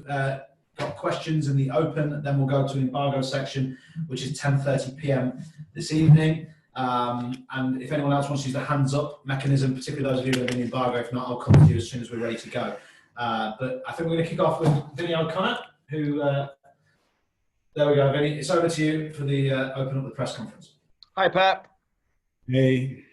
got questions in the open, then we'll go to embargo section, which is 10:30 p.m. this evening. And if anyone else wants to use the hands up mechanism, particularly those of you who are in embargo, if not, I'll come to you as soon as we're ready to go. But I think we're going to kick off with Vinny O'Connor, who, there we go, Vinny. It's over to you for the open up the press conference. Hi, Pep. Hey.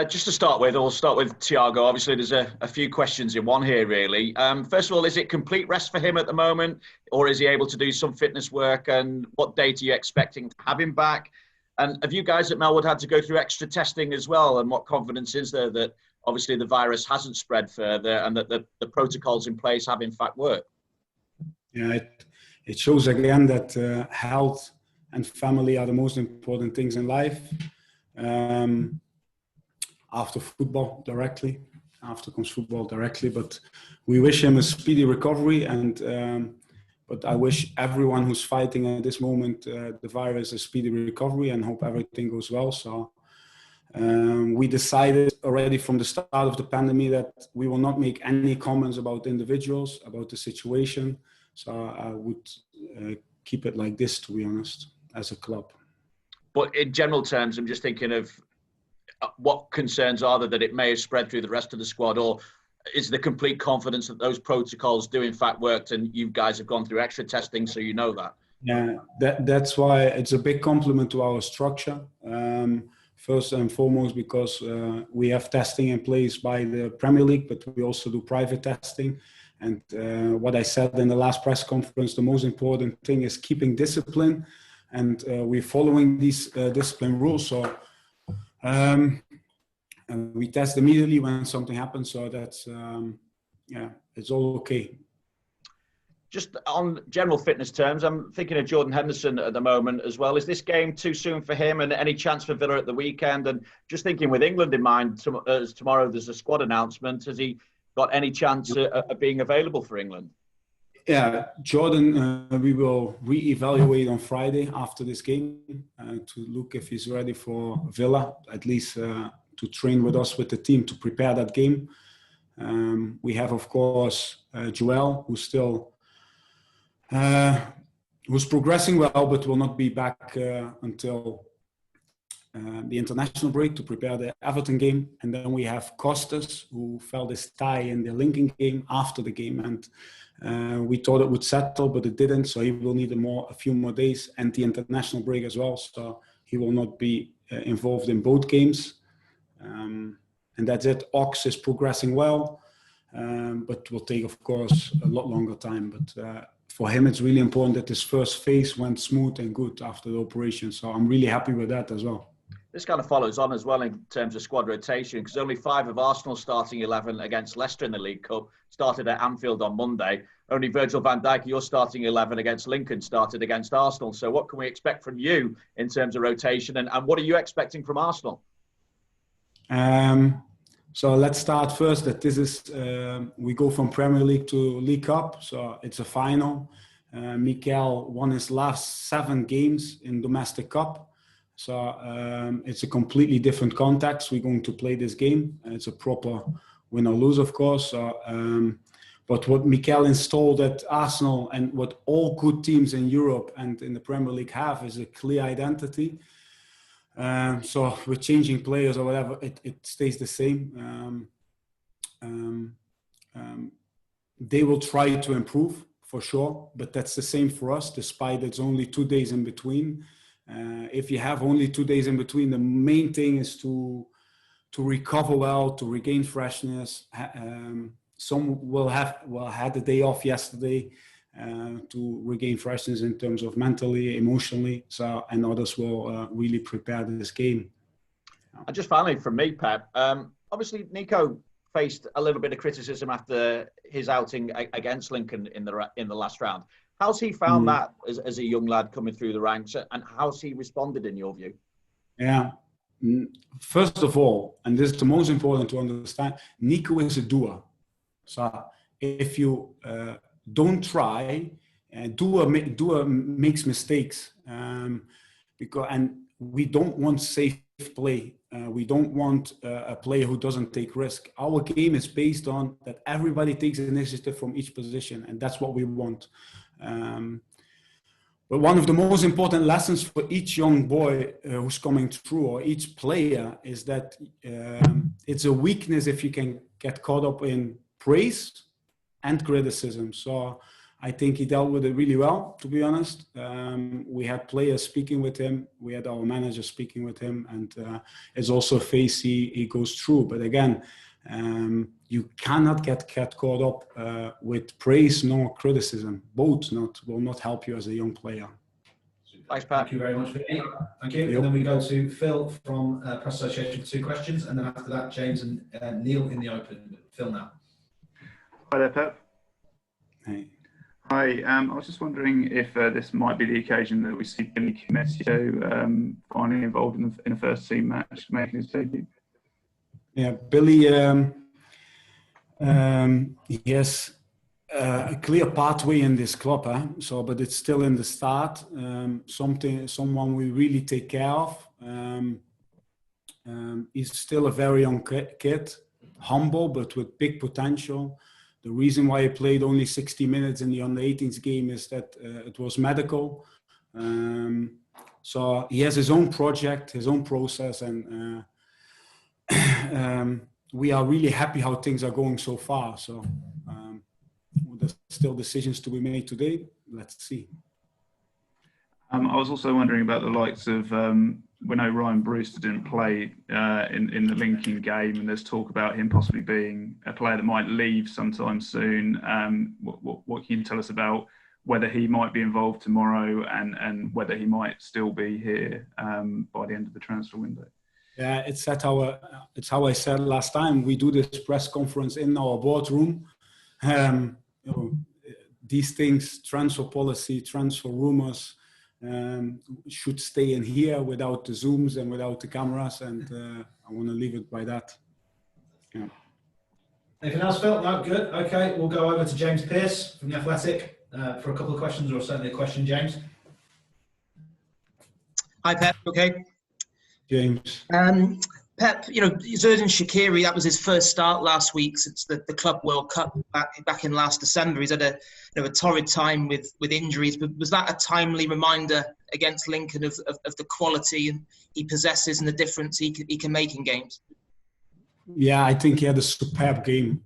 Just to start with, I'll start with Thiago. Obviously, there's a few questions in one here, really. First of all, is it complete rest for him at the moment, or is he able to do some fitness work? And what date are you expecting to have him back? And have you guys at Melwood had to go through extra testing as well? And what confidence is there that obviously the virus hasn't spread further and that the protocols in place have in fact worked? Yeah, it shows again that health and family are the most important things in life. After football directly, after comes football directly, but we wish him a speedy recovery, and but I wish everyone who's fighting at this moment the virus a speedy recovery, and hope everything goes well. So we decided already from the start of the pandemic that we will not make any comments about individuals, about the situation. So I would keep it like this, to be honest, as a club. But in general terms, I'm just thinking of what concerns are there that it may have spread through the rest of the squad, or is there complete confidence that those protocols do in fact work and you guys have gone through extra testing so you know that? Yeah, that's why it's a big compliment to our structure. First and foremost, because we have testing in place by the Premier League, but we also do private testing. And what I said in the last press conference, the most important thing is keeping discipline, and we're following these discipline rules. So and we test immediately when something happens. So that's, yeah, it's all okay. Just on general fitness terms, I'm thinking of Jordan Henderson at the moment as well. Is this game too soon for him, and any chance for Villa at the weekend? And just thinking with England in mind, as tomorrow there's a squad announcement, has he got any chance of being available for England? Yeah, Jordan, we will re-evaluate on Friday after this game to look if he's ready for Villa, at least to train with us with the team to prepare that game. We have, of course, Joel, who's still who's progressing well, but will not be back until the international break to prepare the Everton game. And then we have Kostas, who felt his thigh in the Lincoln game after the game, and we thought it would settle, but it didn't. So he will need a few more days, and the international break as well. So he will not be involved in both games. And that's it. Ox is progressing well, but will take, of course, a lot longer time. But for him, it's really important that his first phase went smooth and good after the operation. So I'm really happy with that as well. This kind of follows on as well in terms of squad rotation, because only 5 of Arsenal's starting 11 against Leicester in the League Cup started at Anfield on Monday. Only Virgil van Dijk, your starting 11 against Lincoln, started against Arsenal. So what can we expect from you in terms of rotation, and what are you expecting from Arsenal? So let's start first that this is, we go from Premier League to League Cup. So it's a final. Mikel won his last 7 games in domestic cup. So it's a completely different context. We're going to play this game. It's a proper win or lose, of course. But what Mikel installed at Arsenal, and what all good teams in Europe and in the Premier League have, is a clear identity. So with changing players or whatever, it stays the same. They will try to improve for sure, but that's the same for us, despite it's only 2 days in between. If you have only 2 days in between, the main thing is to recover well, to regain freshness. Some will had the day off yesterday to regain freshness in terms of mentally, emotionally. So, and others will really prepare this game. And just finally from me, Pep, obviously Neco faced a little bit of criticism after his outing against Lincoln in the last round. How's he found that as a young lad coming through the ranks, and how's he responded in your view? Yeah, first of all, and this is the most important to understand, Neco is a doer. So if you don't try, doer makes mistakes, and we don't want safe play. We don't want a player who doesn't take risk. Our game is based on that everybody takes initiative from each position, and that's what we want. But one of the most important lessons for each young boy who's coming through, or each player, is that it's a weakness if you can get caught up in praise and criticism. So I think he dealt with it really well, to be honest. We had players speaking with him. We had our manager speaking with him. And it's also a phase he goes through. But again, you cannot get caught up with praise nor criticism. Both will not help you as a young player. Thanks, Pat. Thank you very much, Vinny. Thank you. Yep. And then we go to Phil from Press Association for 2 questions. And then after that, James and Neil in the open. Phil now. Hi there, Pep. Hey. Hi, I was just wondering if this might be the occasion that we see Billy Koumetio finally involved in a first team match, making his debut. Yeah, Billy, he has a clear pathway in this club, but it's still in the start. Someone we really take care of. He's still a very young kid, humble but with big potential. The reason why he played only 60 minutes in the under-18s game is that it was medical. So he has his own project, his own process, and we are really happy how things are going so far. So there's still decisions to be made today. Let's see. I was also wondering about the likes of, we know Rhian Brewster didn't play in the linking game, and there's talk about him possibly being a player that might leave sometime soon. What can you tell us about whether he might be involved tomorrow and whether he might still be here by the end of the transfer window? Yeah, it's how I said last time. We do this press conference in our boardroom. These things, transfer policy, transfer rumors, should stay in here without the Zooms and without the cameras, and I want to leave it by that. Yeah. Anything else, Phil? No, good. Okay, we'll go over to James Pearce from The Athletic for a couple of questions, or certainly a question, James. Hi, Pep. Okay. James. Pep, Xherdan Shaqiri, that was his first start last week since the Club World Cup back in last December. He's had a torrid time with injuries, but was that a timely reminder against Lincoln of the quality he possesses and the difference he can make in games? Yeah, I think he had a superb game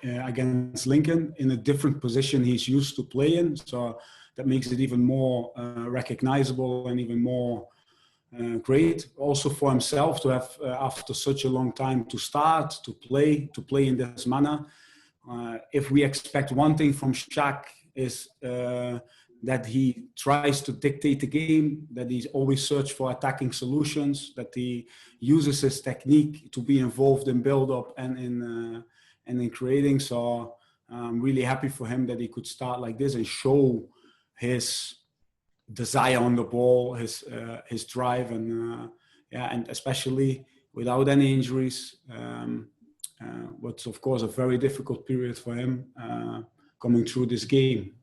against Lincoln in a different position he's used to playing. So that makes it even more recognizable and even more great. Also for himself to have, after such a long time, to start, to play in this manner. If we expect one thing from Shaq is that he tries to dictate the game, that he's always search for attacking solutions, that he uses his technique to be involved in build-up and in creating. So I'm really happy for him that he could start like this and show his desire on the ball, his drive, and especially without any injuries. What's of course a very difficult period for him coming through this game.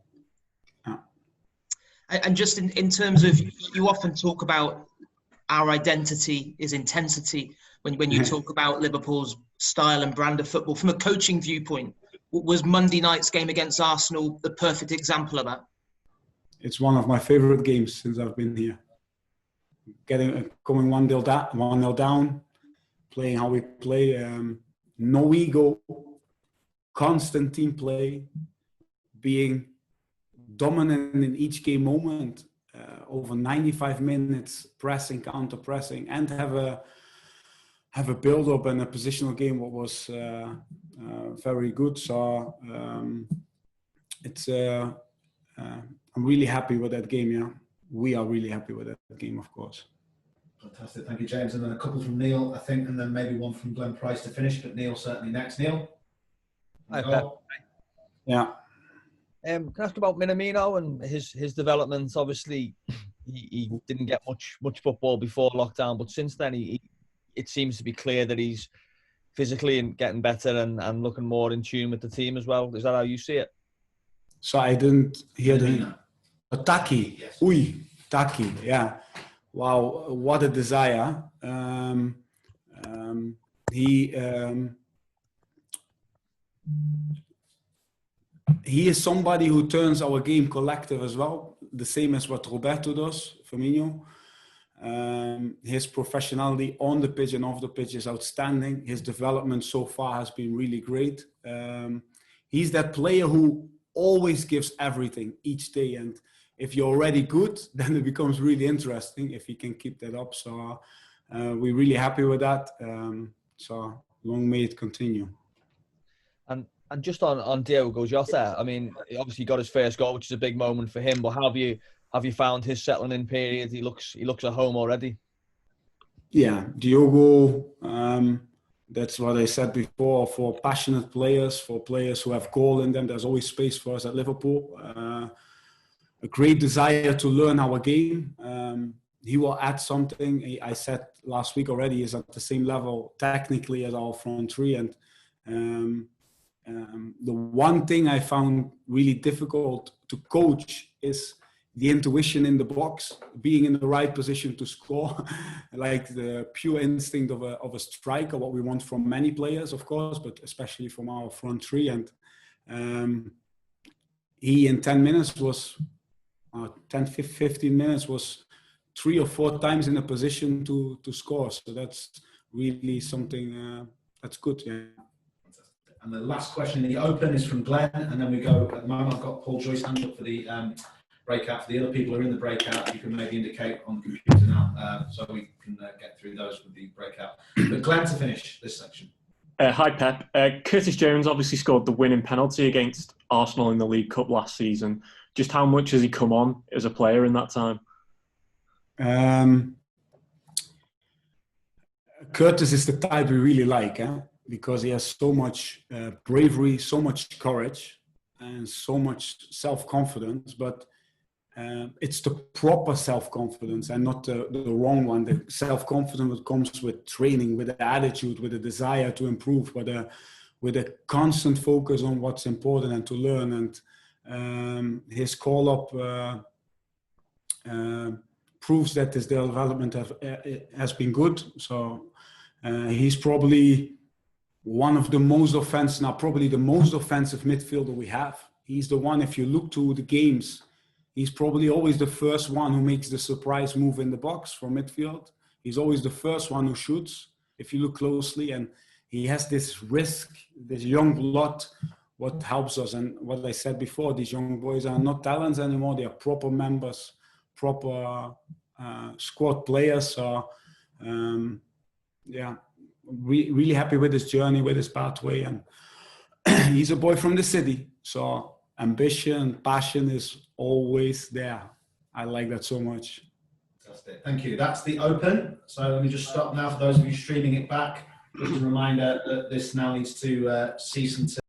And just in terms of, you often talk about our identity is intensity when you talk about Liverpool's style and brand of football. From a coaching viewpoint, was Monday night's game against Arsenal the perfect example of that? It's one of my favorite games since I've been here. Coming 1-0 down, playing how we play, no ego, constant team play, being dominant in each game moment, over 95 minutes, pressing, counter-pressing, and have a build-up and a positional game what was very good. So I'm really happy with that game, yeah. We are really happy with that game, of course. Fantastic. Thank you, James. And then a couple from Neil, I think, and then maybe one from Glenn Price to finish, but Neil certainly next. Neil? Hi, Pep. Yeah. Can I ask about Minamino and his developments? Obviously, he didn't get much football before lockdown, but since then, it seems to be clear that he's physically and getting better and looking more in tune with the team as well. Is that how you see it? So I didn't hear the... Minamino. Taki. Yes. Taki, yeah. wow, what a desire. He is somebody who turns our game collective as well, the same as what Roberto does, Firmino. His professionality on the pitch and off the pitch is outstanding. His development so far has been really great. He's that player who always gives everything each day, and if you're already good, then it becomes really interesting if he can keep that up. So we're really happy with that. So long may it continue. And just on Diogo Jota, I mean, he obviously got his first goal, which is a big moment for him. But how have you found his settling in period? He looks at home already. Yeah, Diogo. That's what I said before. For passionate players, for players who have goal in them, there's always space for us at Liverpool. A great desire to learn our game. He will add something. I said last week already, he's at the same level technically as our front three. And the one thing I found really difficult to coach is the intuition in the box, being in the right position to score, like the pure instinct of a striker, what we want from many players, of course, but especially from our front three. And he in 10 minutes was, 15 minutes was 3 or 4 times in a position to score. So that's really something that's good. Yeah. And the last question in the open is from Glenn, and then we go, at the moment I've got Paul Joyce hand up for the breakout. For the other people who are in the breakout, you can maybe indicate on the computer now, so we can get through those with the breakout. But Glenn, to finish this section. Hi Pep. Curtis Jones obviously scored the winning penalty against Arsenal in the League Cup last season. Just how much has he come on as a player in that time? Curtis is the type we really like, because he has so much bravery, so much courage, and so much self-confidence. But it's the proper self-confidence and not the wrong one. The self-confidence that comes with training, with the attitude, with the desire to improve, with a constant focus on what's important and to learn. And his call-up proves that his development has been good. So he's probably one of the most offensive, now probably the most offensive midfielder we have. He's the one, if you look to the games, he's probably always the first one who makes the surprise move in the box from midfield. He's always the first one who shoots, if you look closely. And he has this risk, this young blood, what helps us. And what I said before, these young boys are not talents anymore. They are proper members, proper squad players. So, yeah, really happy with his journey, with his pathway. And he's a boy from the city. So ambition, passion is always there. I like that so much. Fantastic. Thank you. That's the open. So let me just stop now for those of you streaming it back. Just a reminder that this now needs to cease until